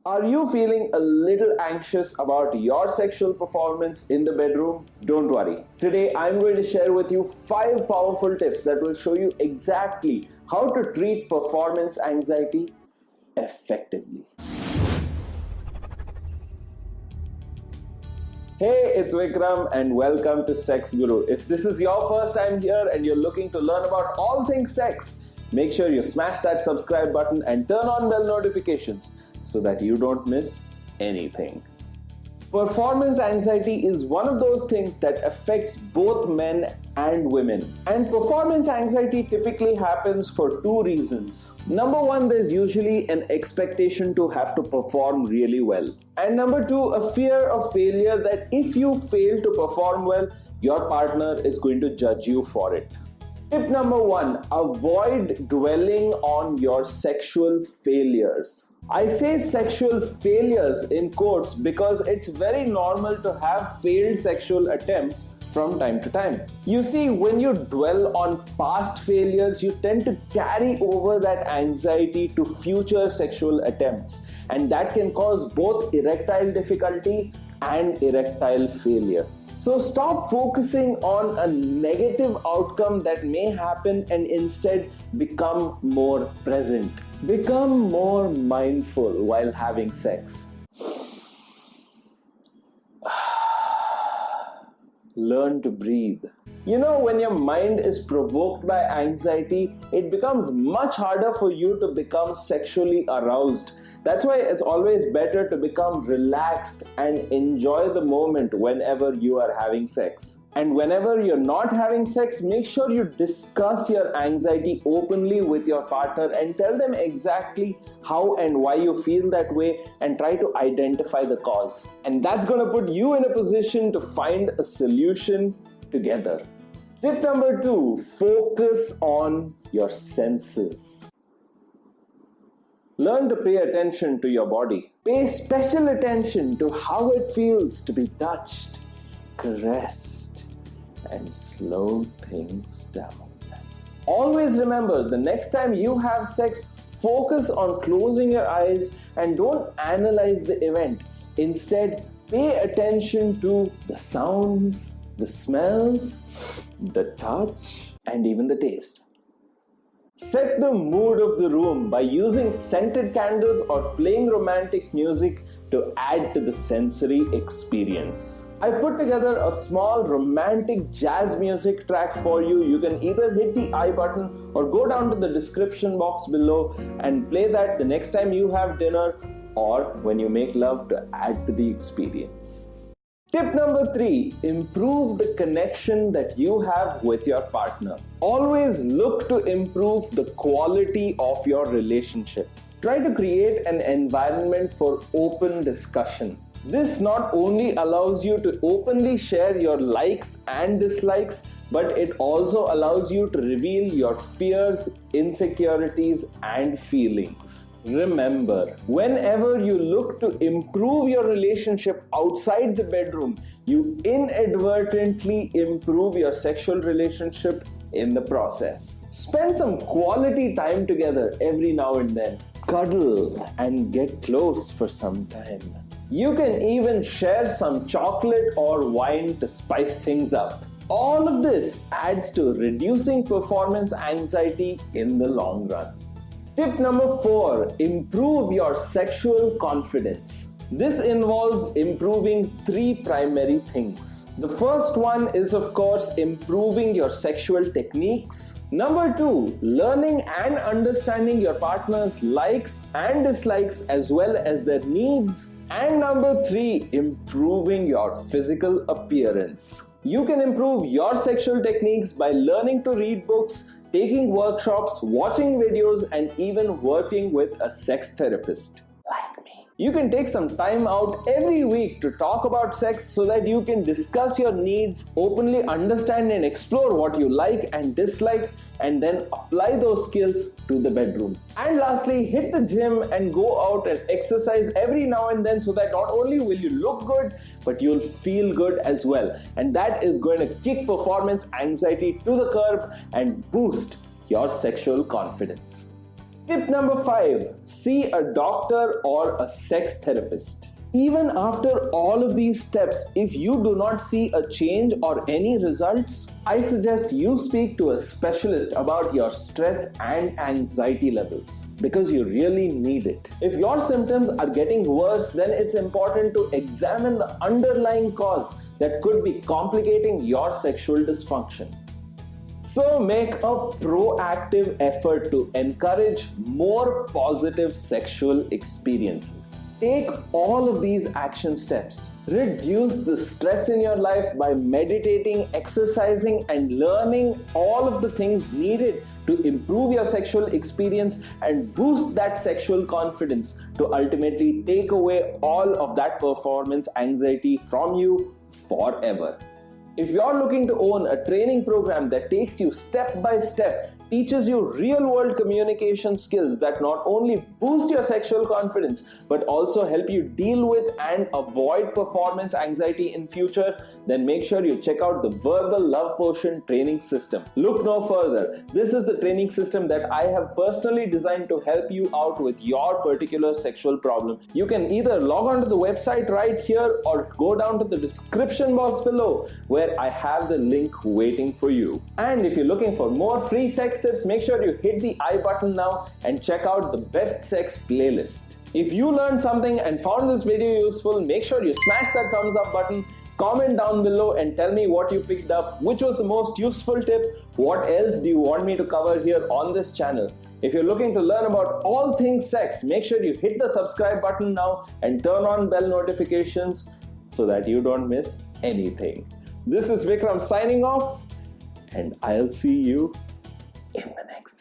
Are you feeling a little anxious about your sexual performance in the bedroom? Don't worry. Today I'm going to share with you 5 powerful tips that will show you exactly how to treat performance anxiety effectively. Hey, it's Vikram and welcome to Sex Guru. If this is your first time here and you're looking to learn about all things sex, make sure you smash that subscribe button and turn on bell notifications so that you don't miss anything. Performance anxiety is one of those things that affects both men and women. And performance anxiety typically happens for 2 reasons. Number 1, there's usually an expectation to have to perform really well. And number 2, a fear of failure that if you fail to perform well, your partner is going to judge you for it. Tip number 1, avoid dwelling on your sexual failures. I say sexual failures in quotes because it's very normal to have failed sexual attempts from time to time. You see, when you dwell on past failures, you tend to carry over that anxiety to future sexual attempts, and that can cause both erectile difficulty and erectile failure. So stop focusing on a negative outcome that may happen and instead become more present. Become more mindful while having sex. Learn to breathe. You know, when your mind is provoked by anxiety, it becomes much harder for you to become sexually aroused. That's why it's always better to become relaxed and enjoy the moment whenever you are having sex. And whenever you're not having sex, make sure you discuss your anxiety openly with your partner and tell them exactly how and why you feel that way and try to identify the cause. And that's going to put you in a position to find a solution together. Tip number 2, focus on your senses. Learn to pay attention to your body. Pay special attention to how it feels to be touched, caressed, and slow things down. Always remember, the next time you have sex, focus on closing your eyes and don't analyze the event. Instead, pay attention to the sounds, the smells, the touch, and even the taste. Set the mood of the room by using scented candles or playing romantic music to add to the sensory experience. I put together a small romantic jazz music track for you. You can either hit the I button or go down to the description box below and play that the next time you have dinner or when you make love to add to the experience. Tip number 3, improve the connection that you have with your partner. Always look to improve the quality of your relationship. Try to create an environment for open discussion. This not only allows you to openly share your likes and dislikes, but it also allows you to reveal your fears, insecurities, and feelings. Remember, whenever you look to improve your relationship outside the bedroom, you inadvertently improve your sexual relationship in the process. Spend some quality time together every now and then. Cuddle and get close for some time. You can even share some chocolate or wine to spice things up. All of this adds to reducing performance anxiety in the long run. Tip number 4, improve your sexual confidence. This involves improving 3 primary things. The first one is, of course, improving your sexual techniques. Number 2, learning and understanding your partner's likes and dislikes as well as their needs. And number 3, improving your physical appearance. You can improve your sexual techniques by learning to read books, taking workshops, watching videos, and even working with a sex therapist like me. You can take some time out every week to talk about sex so that you can discuss your needs, openly understand and explore what you like and dislike, and then apply those skills to the bedroom. And lastly, hit the gym and go out and exercise every now and then so that not only will you look good, but you'll feel good as well. And that is going to kick performance anxiety to the curb and boost your sexual confidence. Tip number 5, see a doctor or a sex therapist. Even after all of these steps, if you do not see a change or any results, I suggest you speak to a specialist about your stress and anxiety levels because you really need it. If your symptoms are getting worse, then it's important to examine the underlying cause that could be complicating your sexual dysfunction. So make a proactive effort to encourage more positive sexual experiences. Take all of these action steps. Reduce the stress in your life by meditating, exercising, and learning all of the things needed to improve your sexual experience and boost that sexual confidence to ultimately take away all of that performance anxiety from you forever. If you're looking to own a training program that takes you step by step, teaches you real-world communication skills that not only boost your sexual confidence but also help you deal with and avoid performance anxiety in future, then make sure you check out the Verbal Love Potion training system. Look no further. This is the training system that I have personally designed to help you out with your particular sexual problem. You can either log on to the website right here or go down to the description box below where I have the link waiting for you. And if you're looking for more free sex tips, make sure you hit the I button now and check out the best sex playlist. If you learned something and found this video useful, make sure you smash that thumbs up button, comment down below and tell me what you picked up, which was the most useful tip, what else do you want me to cover here on this channel. If you're looking to learn about all things sex, make sure you hit the subscribe button now and turn on bell notifications so that you don't miss anything. This is Vikram signing off, and I'll see you in the next